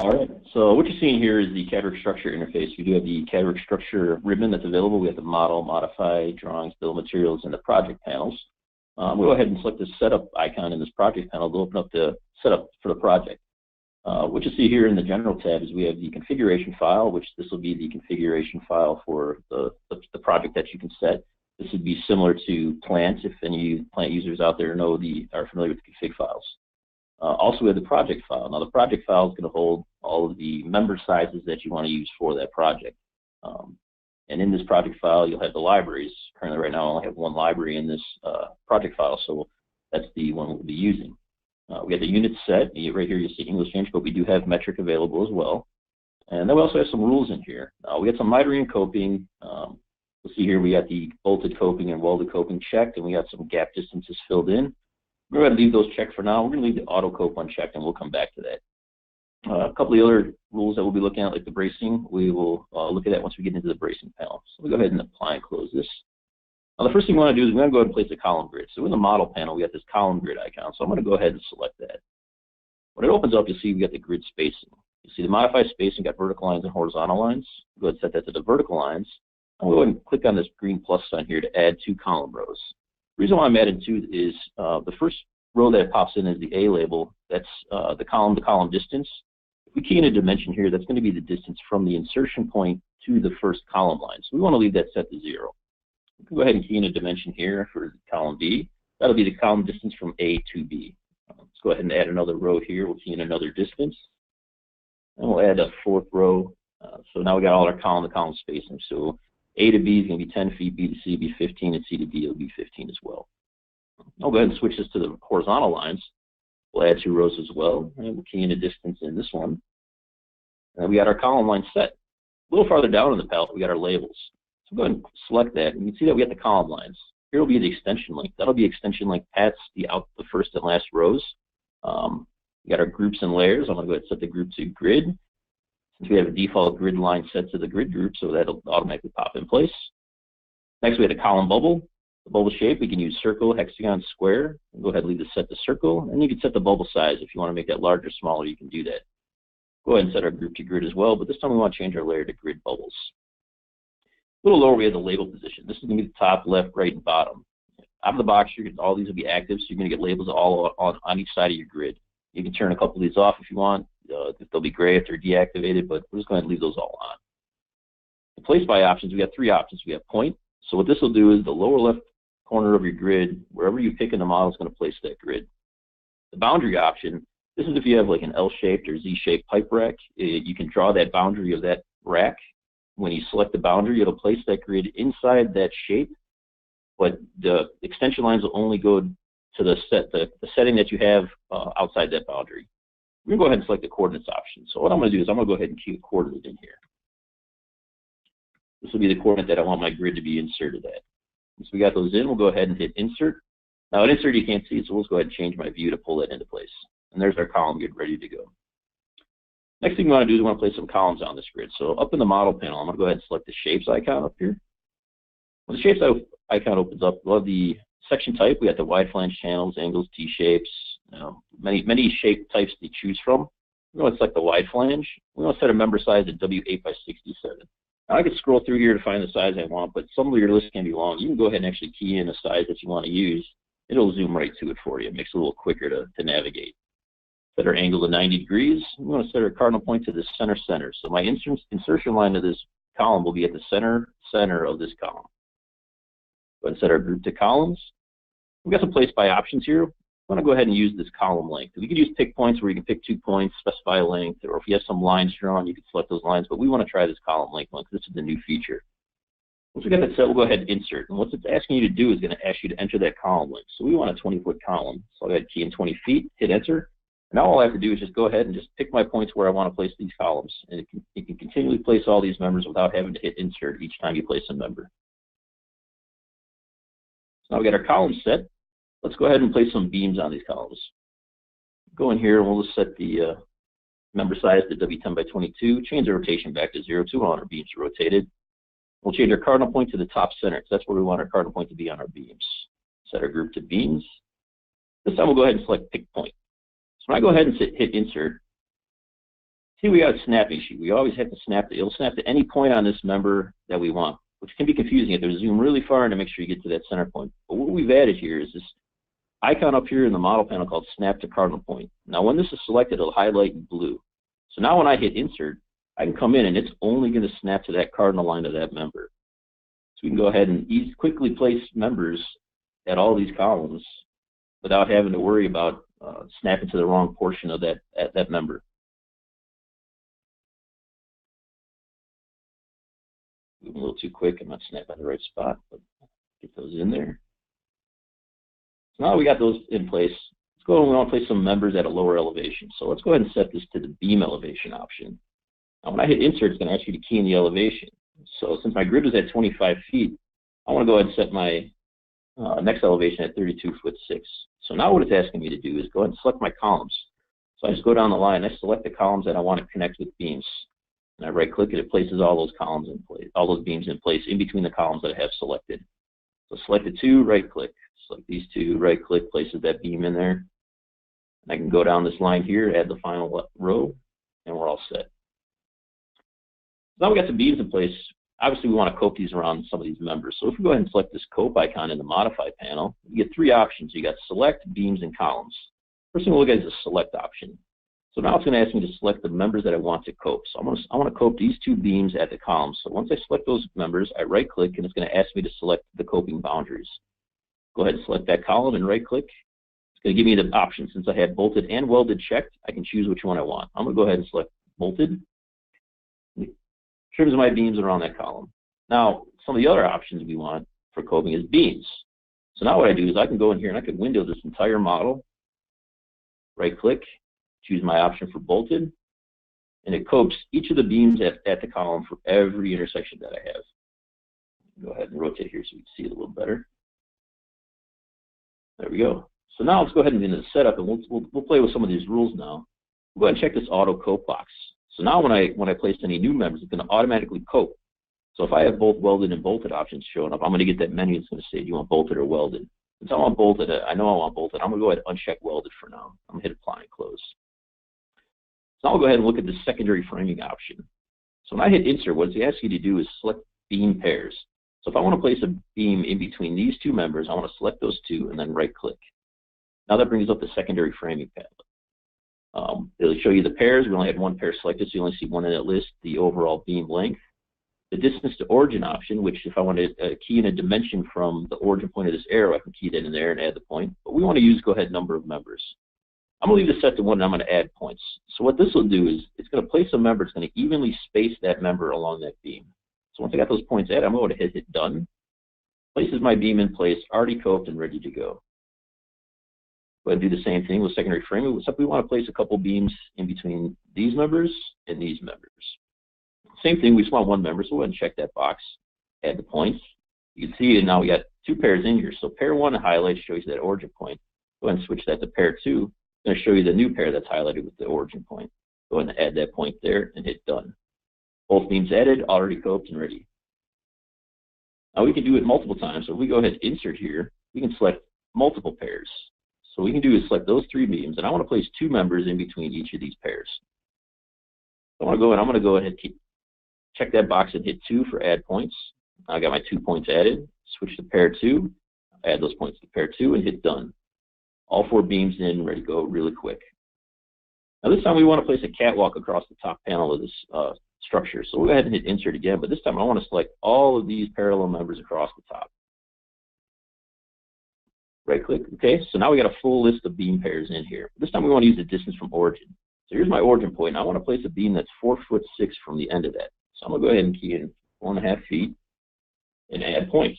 All right, so what you're seeing here is the CADWorx Structure interface. We do have the CADWorx Structure ribbon that's available. We have the model, modify, drawings, bill of materials, and the project panels. We'll go ahead and select the setup icon in this project panel to open up the setup for the project. What you see here in the general tab is we have the configuration file, which this will be the configuration file for the project that you can set. This would be similar to plant, if any plant users out there are familiar with the config files. Also, we have the project file. Now, the project file is going to hold all of the member sizes that you want to use for that project. And in this project file, you'll have the libraries. Currently, right now, I only have one library in this project file, so that's the one we'll be using. We have the units set. Right here, you see English change, but we do have metric available as well. And then we also have some rules in here. We got some mitering and coping. You'll see here we got the bolted coping and welded coping checked, and we got some gap distances filled in. We're going to leave those checked for now. We're going to leave the auto cope unchecked, and we'll come back to that. A couple of other rules that we'll be looking at, like the bracing, we will look at that once we get into the bracing panel. So we'll go ahead and apply and close this. Now, the first thing we want to do is we're going to go ahead and place a column grid. So in the model panel, we got this column grid icon. So I'm going to go ahead and select that. When it opens up, you'll see we got the grid spacing. You see the modify spacing, got vertical lines and horizontal lines. Go ahead and set that to the vertical lines. I'm going to go ahead and click on this green plus sign here to add 2 column rows. The reason why I'm adding 2 is the first row that pops in is the A label. That's the column-to-column distance. If we key in a dimension here, that's going to be the distance from the insertion point to the first column line. So we want to leave that set to 0. We can go ahead and key in a dimension here for column B. That'll be the column distance from A to B. Let's go ahead and add another row here. We'll key in another distance. And we'll add a 4th row. So now we got all our column-to-column spacing. So A to B is going to be 10 feet, B to C will be 15, and C to D will be 15 as well. I'll go ahead and switch this to the horizontal lines. We'll add 2 rows as well, and we'll key in a distance in this one. And we got our column line set. A little farther down in the palette, we got our labels. So go ahead and select that, and you can see that we got the column lines. Here will be the extension link. That'll be extension link past the first and last rows. We got our groups and layers. I'm going to go ahead and set the group to grid. Since we have a default grid line set to the grid group, so that'll automatically pop in place. Next, we have the column bubble. The bubble shape, we can use circle, hexagon, square. Go ahead and leave the set to circle, and you can set the bubble size. If you want to make that larger, smaller, you can do that. Go ahead and set our group to grid as well, but this time we want to change our layer to grid bubbles. A little lower, we have the label position. This is going to be the top, left, right, and bottom. Out of the box, all these will be active, so you're going to get labels all on each side of your grid. You can turn a couple of these off if you want. They'll be gray if they're deactivated, but we're just going to leave those all on. The place by options, we have 3 options. We have point. So what this will do is the lower left corner of your grid, wherever you pick in the model, is going to place that grid. The boundary option, this is if you have like an L-shaped or Z-shaped pipe rack. You can draw that boundary of that rack. When you select the boundary, it'll place that grid inside that shape, but the extension lines will only go to the setting that you have outside that boundary. We're going to go ahead and select the coordinates option. So what I'm going to do is I'm going to go ahead and key a coordinate in here. This will be the coordinate that I want my grid to be inserted at. Once we got those in, we'll go ahead and hit insert. Now at insert you can't see it, so let's go ahead and change my view to pull that into place. And there's our column grid ready to go. Next thing we want to do is we want to place some columns on this grid. So up in the model panel, I'm going to go ahead and select the shapes icon up here. When the shapes icon opens up, we'll have the section type. We got the wide flange channels, angles, T-shapes, many shape types to choose from. We're going to select the wide flange. We're going to set a member size at W8 by 67. Now, I could scroll through here to find the size I want, but some of your lists can be long. You can go ahead and actually key in a size that you want to use. It'll zoom right to it for you. It makes it a little quicker to navigate. Set our angle to 90 degrees. We want to set our cardinal point to the center. So my insertion line of this column will be at the center of this column. Go ahead and set our group to columns. We've got some place by options here. I want to go ahead and use this column length. We could use pick points where you can pick 2 points, specify a length, or if you have some lines drawn, you can select those lines, but we want to try this column length one because this is the new feature. Once we get that set, we'll go ahead and insert. And what it's asking you to do is going to ask you to enter that column length. So we want a 20-foot column. So I'll go ahead and key in 20 feet, hit enter. And now all I have to do is just go ahead and just pick my points where I want to place these columns. And it can continually place all these members without having to hit insert each time you place a member. So now we got our columns set. Let's go ahead and place some beams on these columns. Go in here and we'll just set the member size to W10 by 22. Change the rotation back to 0 to 1. Our beams are rotated. We'll change our cardinal point to the top center because that's where we want our cardinal point to be on our beams. Set our group to beams. This time we'll go ahead and select pick point. So when I go ahead and hit insert, See, we got a snapping sheet. We always have to snap it'll snap to any point on this member that we want, which can be confusing. You have to zoom really far in to make sure you get to that center point. But what we've added here is this icon up here in the model panel called Snap to Cardinal Point. Now, when this is selected, it'll highlight in blue. So now when I hit Insert, I can come in and it's only going to snap to that cardinal line of that member. So we can go ahead and quickly place members at all these columns without having to worry about snapping to the wrong portion of that member. Moving a little too quick, I'm not snapping in the right spot, but get those in there. So now we got those in place. Let's go and we want to place some members at a lower elevation. So let's go ahead and set this to the beam elevation option. Now when I hit Insert, it's going to ask you to key in the elevation. So since my grid is at 25 feet, I want to go ahead and set my next elevation at 32'6". So now what it's asking me to do is go ahead and select my columns. So I just go down the line, I select the columns that I want to connect with beams. And I right click it, it places all those columns in place, all those beams in place in between the columns that I have selected. So select the two, right click. Select these two, right click, places that beam in there. And I can go down this line here, add the final row, and we're all set. Now we got the beams in place. Obviously we want to cope these around some of these members. So if we go ahead and select this cope icon in the modify panel, you get three options. You got select, beams, and columns. First thing we'll look at is the select option. So now it's going to ask me to select the members that I want to cope. So I want to cope these two beams at the columns. So once I select those members, I right click and it's going to ask me to select the coping boundaries. Go ahead and select that column and right click. It's going to give me the option. Since I have bolted and welded checked, I can choose which one I want. I'm going to go ahead and select bolted. It trims my beams around that column. Now, some of the other options we want for coping is beams. So now what I do is I can go in here and I can window this entire model, right click, choose my option for bolted, and it copes each of the beams at the column for every intersection that I have. Go ahead and rotate here so we can see it a little better. There we go. So now let's go ahead and get into the setup, and we'll play with some of these rules now. We'll go ahead and check this auto cope box. So now when I place any new members, it's going to automatically cope. So if I have both welded and bolted options showing up, I'm going to get that menu that's going to say, do you want bolted or welded? Since I want bolted, I know I want bolted, I'm going to go ahead and uncheck welded for now. I'm going to hit apply and close. So now I'll go ahead and look at the secondary framing option. So when I hit insert, what it's asking you to do is select beam pairs. So if I want to place a beam in between these two members, I want to select those two and then right click. Now that brings up the secondary framing panel. It'll show you the pairs. We only had one pair selected, so you only see one in that list, the overall beam length. The distance to origin option, which if I want to key in a dimension from the origin point of this arrow, I can key that in there and add the point. But we want to use, go ahead, number of members. I'm going to leave this set to 1 and I'm going to add points. So what this will do is it's going to place a member, it's going to evenly space that member along that beam. So once I got those points added, I'm going to hit done. Places my beam in place, already coped and ready to go. Go ahead and do the same thing with secondary framing, except we want to place a couple beams in between these members and these members. Same thing, we just want one member, so we'll go ahead and check that box, add the points. You can see now we got two pairs in here. So pair 1 highlight shows you that origin point. Go ahead and switch that to pair 2. It's going to show you the new pair that's highlighted with the origin point. Go ahead and add that point there and hit done. Both beams added, already coped and ready. Now we can do it multiple times. So if we go ahead and insert here, we can select multiple pairs. So what we can do is select those 3 beams, and I want to place 2 members in between each of these pairs. So I'm going to go ahead and check that box and hit 2 for add points. Now I got my 2 points added. Switch to pair 2, add those points to pair 2, and hit done. All 4 beams in, ready to go really quick. Now this time we want to place a catwalk across the top panel of this structure. So we'll go ahead and hit insert again, but this time I want to select all of these parallel members across the top. Right click, okay, so now we got a full list of beam pairs in here. This time we want to use the distance from origin. So here's my origin point, and I want to place a beam that's 4'6" from the end of that. So I'm going to go ahead and key in 4.5 feet and add points.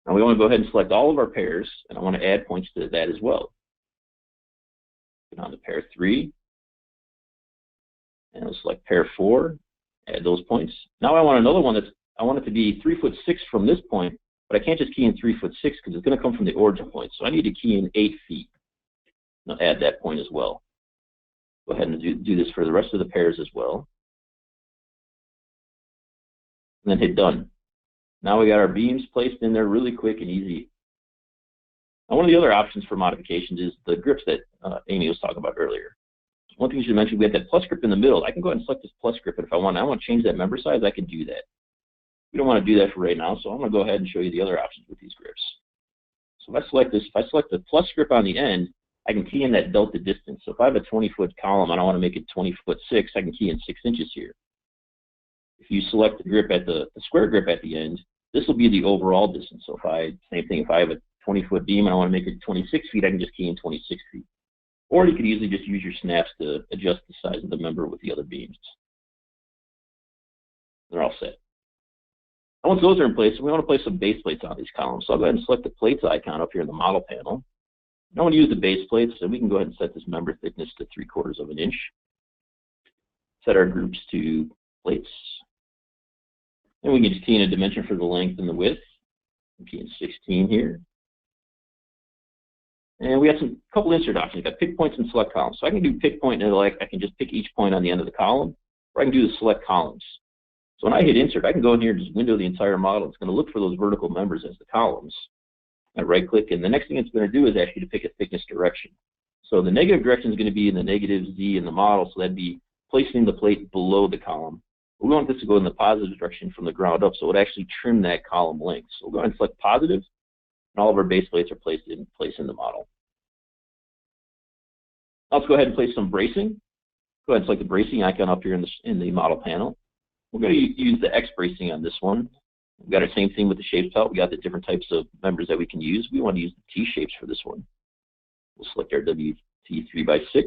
Now we want to go ahead and select all of our pairs, and I want to add points to that as well. Get on to pair 3, and I'll select pair 4, add those points. Now I want another one I want it to be 3'6" from this point, but I can't just key in 3'6" because it's going to come from the origin point. So I need to key in 8 feet. I'll add that point as well. Go ahead and do this for the rest of the pairs as well. And then hit done. Now we got our beams placed in there really quick and easy. Now one of the other options for modifications is the grips that Amy was talking about earlier. One thing you should mention, we have that plus grip in the middle. I can go ahead and select this plus grip, but if I want to change that member size, I can do that. We don't want to do that for right now, so I'm going to go ahead and show you the other options with these grips. So if I select this, if I select the plus grip on the end, I can key in that delta distance. So if I have a 20-foot column and I want to make it 20'6", I can key in 6 inches here. If you select the grip at the square grip at the end, this will be the overall distance. So same thing, if I have a 20-foot beam and I want to make it 26 feet, I can just key in 26 feet. Or you could easily just use your snaps to adjust the size of the member with the other beams. They're all set. And once those are in place, we want to place some base plates on these columns. So I'll go ahead and select the plates icon up here in the model panel. I want to use the base plates, so we can go ahead and set this member thickness to 3/4 of an inch. Set our groups to plates. And we can just key in a dimension for the length and the width. Key in 16 here. And we have a couple insert options. We've got pick points and select columns. So I can do pick point, and I can just pick each point on the end of the column, or I can do the select columns. So when I hit insert, I can go in here and just window the entire model. It's going to look for those vertical members as the columns. I right click, and the next thing it's going to do is ask you to pick a thickness direction. So the negative direction is going to be in the negative Z in the model, so that'd be placing the plate below the column. We want this to go in the positive direction from the ground up, so it would actually trim that column length. So we'll go ahead and select positive, and all of our base plates are placed in place in the model. Let's go ahead and place some bracing. Go ahead and select the bracing icon up here in the model panel. We're going to use the X bracing on this one. We've got our same thing with the shapes palette. We got the different types of members that we can use. We want to use the T shapes for this one. We'll select our WT 3x6,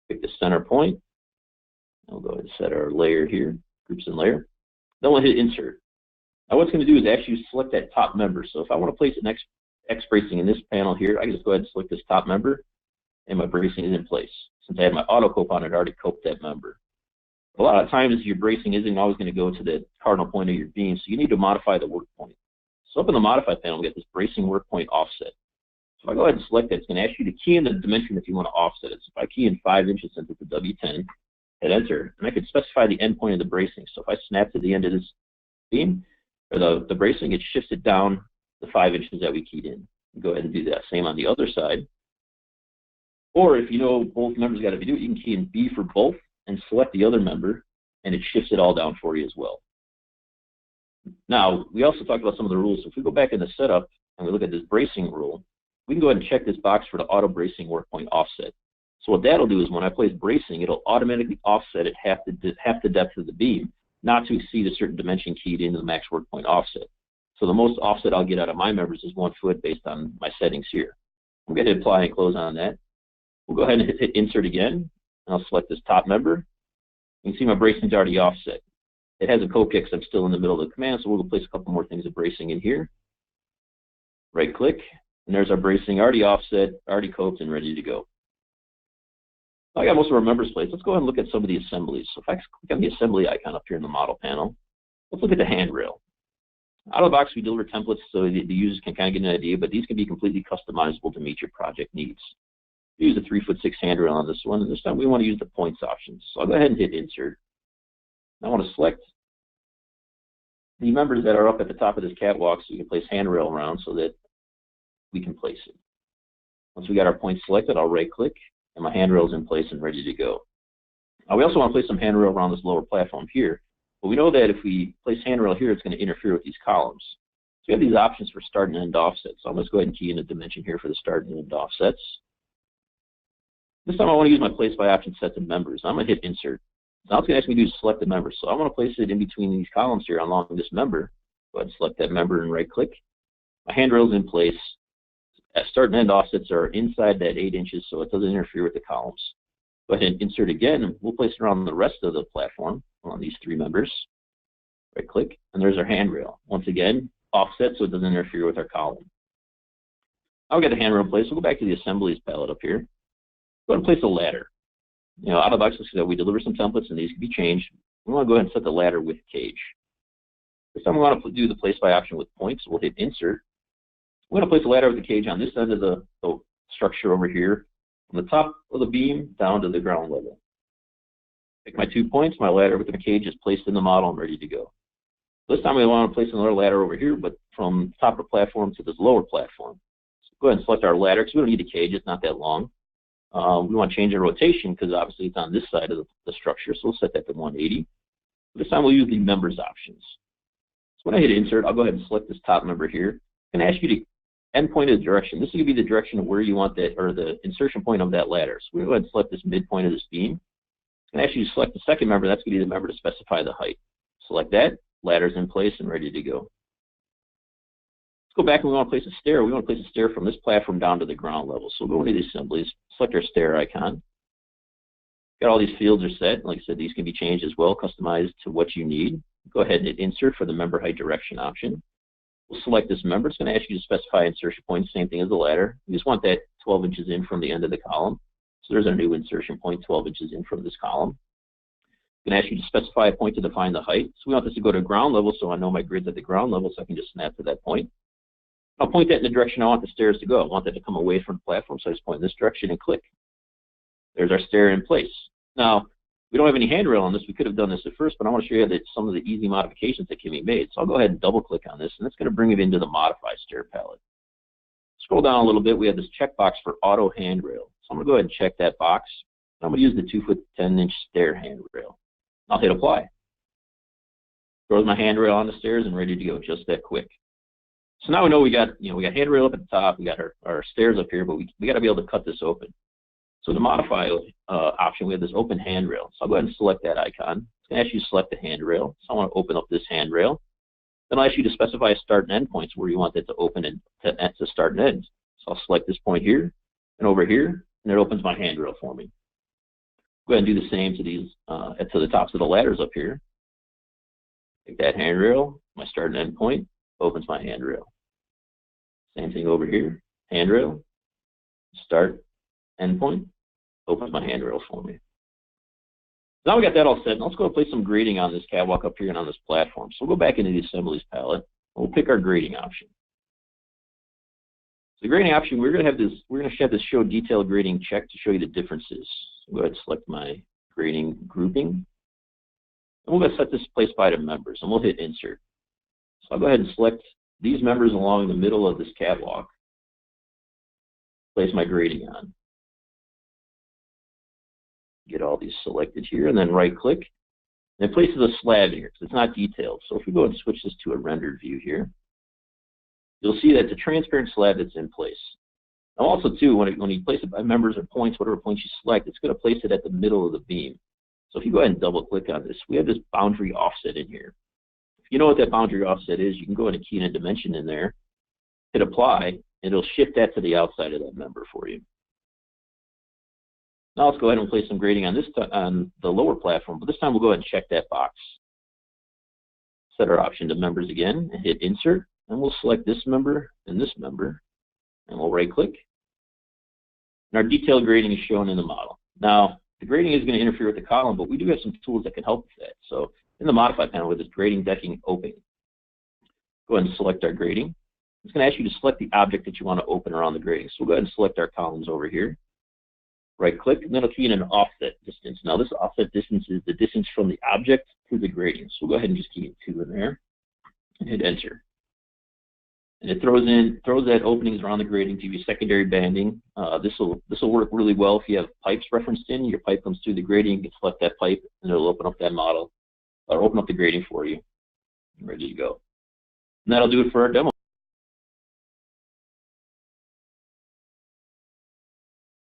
pick the center point. I'll go ahead and set our layer here, groups and layer. Then we'll hit insert. Now what's going to do is actually select that top member. So if I want to place an X bracing in this panel here, I can just go ahead and select this top member, and my bracing is in place. Since I had my auto cope on it, I already coped that member. A lot of times your bracing isn't always going to go to the cardinal point of your beam, so you need to modify the work point. So up in the modify panel, we got this bracing work point offset. So if I go ahead and select that, it's going to ask you to key in the dimension if you want to offset it. So if I key in 5 inches since it's a W10, hit enter, and I could specify the end point of the bracing. So if I snap to the end of this beam, or the bracing, it shifts it down the 5 inches that we keyed in. Go ahead and do that same on the other side. Or if you know both members got to be do it, you can key in B for both and select the other member, and it shifts it all down for you as well. Now, we also talked about some of the rules. So if we go back into setup and we look at this bracing rule, we can go ahead and check this box for the auto bracing work point offset. So what that'll do is when I place bracing, it'll automatically offset it half the depth of the beam, not to exceed a certain dimension keyed into the max work point offset. So the most offset I'll get out of my members is 1 foot based on my settings here. I'm going to apply and close on that. We'll go ahead and hit insert again. And I'll select this top member. You can see my bracing's already offset. It has a code kick because I'm still in the middle of the command, so we'll place a couple more things of bracing in here. Right click, and there's our bracing already offset, already coped, and ready to go. I got most of our members placed. Let's go ahead and look at some of the assemblies. So if I click on the assembly icon up here in the model panel, let's look at the handrail. Out of the box, we deliver templates so the users can kind of get an idea, but these can be completely customizable to meet your project needs. We use a 3'6" handrail on this one, and this time we want to use the points option. So I'll go ahead and hit insert. I want to select the members that are up at the top of this catwalk so we can place handrail around so that we can place it. Once we got our points selected, I'll right click, and my handrail is in place and ready to go. We also want to place some handrail around this lower platform here, but we know that if we place handrail here, it's going to interfere with these columns. So we have these options for start and end offsets. So I'm going to go ahead and key in a dimension here for the start and end offsets. This time I want to use my place by option set to members. I'm going to hit insert. Now it's going to ask me to do select the member. So I want to place it in between these columns here along this member. Go ahead and select that member and right click. My handrail is in place. Start and end offsets are inside that 8 inches so it doesn't interfere with the columns. Go ahead and insert again, and we'll place it around the rest of the platform on these 3 members. Right click, and there's our handrail. Once again, offset so it doesn't interfere with our column. Now we got the handrail in place. We'll go back to the assemblies palette up here. Go ahead and place a ladder. You know, out of the box, we deliver some templates, and these can be changed. We want to go ahead and set the ladder with cage. This time we want to do the place by option with points. We'll hit insert. We're going to place a ladder with the cage on this end of the structure over here, from the top of the beam down to the ground level. Pick my 2 points. My ladder with the cage is placed in the model and ready to go. This time we want to place another ladder over here, but from the top of the platform to this lower platform. So go ahead and select our ladder because we don't need a cage. It's not that long. We want to change the rotation because obviously it's on this side of the structure, so we'll set that to 180. This time we'll use the members options. So when I hit insert, I'll go ahead and select this top member here. I'm going to ask you to endpoint of the direction. This is going to be the direction of where you want that, or the insertion point of that ladder. So we'll go ahead and select this midpoint of this beam. I'm going to ask you to select the second member. That's going to be the member to specify the height. Select that. Ladder's in place and ready to go. Let's go back and we want to place a stair. We want to place a stair from this platform down to the ground level. So we'll go into the assemblies, select our stair icon. Got all these fields are set. Like I said, these can be changed as well, customized to what you need. Go ahead and hit insert for the member height direction option. We'll select this member. It's going to ask you to specify insertion point, same thing as the ladder. You just want that 12 inches in from the end of the column. So there's our new insertion point, 12 inches in from this column. I'm going to ask you to specify a point to define the height. So we want this to go to ground level, so I know my grid's at the ground level, so I can just snap to that point. I'll point that in the direction I want the stairs to go. I want that to come away from the platform, so I just point in this direction and click. There's our stair in place. Now, we don't have any handrail on this. We could have done this at first, but I want to show you that some of the easy modifications that can be made. So I'll go ahead and double click on this, and it's going to bring it into the modify stair palette. Scroll down a little bit. We have this checkbox for auto handrail. So I'm going to go ahead and check that box. I'm going to use the 2 foot 10 inch stair handrail. I'll hit apply. Throws my handrail on the stairs and ready to go, just that quick. So now we know we got handrail up at the top, we got our stairs up here, but we got to be able to cut this open. So the modify option, we have this open handrail. So I'll go ahead and select that icon. It's going to ask you to select the handrail. So I want to open up this handrail. Then I'll ask you to specify a start and end points where you want that to open and to start and end. So I'll select this point here and over here, and it opens my handrail for me. Go ahead and do the same to these to the tops of the ladders up here. Take that handrail, my start and end point, opens my handrail. Same thing over here, handrail, start, end point, opens my handrail for me. Now we got that all set. Now let's go and place some grading on this catwalk up here and on this platform. So we'll go back into the assemblies palette. And we'll pick our grading option. So the grading option, we're going to have this show detailed grading check to show you the differences. So go ahead and select my grading grouping. And we're going to set this place by to members, and we'll hit insert. So I'll go ahead and select these members along the middle of this catwalk. Place my grading on. Get all these selected here, and then right click. And it places a slab here because it's not detailed. So if we go and switch this to a rendered view here, you'll see that it's a transparent slab that's in place. Now also too, when you place it by members or points, whatever points you select, it's going to place it at the middle of the beam. So if you go ahead and double click on this, we have this boundary offset in here. If you know what that boundary offset is, you can go ahead and key in a dimension in there, hit apply, and it'll shift that to the outside of that member for you. Now let's go ahead and place some grading on on the lower platform, but this time we'll go ahead and check that box. Set our option to members again, and hit insert, and we'll select this member and this member, and we'll right click. And our detailed grading is shown in the model. Now, the grading is going to interfere with the column, but we do have some tools that can help with that. So in the modify panel with this grading decking open, go ahead and select our grading. It's going to ask you to select the object that you want to open around the grading. So we'll go ahead and select our columns over here. Right click, and then it'll key in an offset distance. Now this offset distance is the distance from the object to the grading. So we'll go ahead and just key in 2 in there and hit enter. And it throws that openings around the grading to give you secondary banding. This will work really well if you have pipes referenced in. Your pipe comes through the grading, you can select that pipe, and it'll open up that model, or open up the grading for you. Ready to go. And that'll do it for our demo.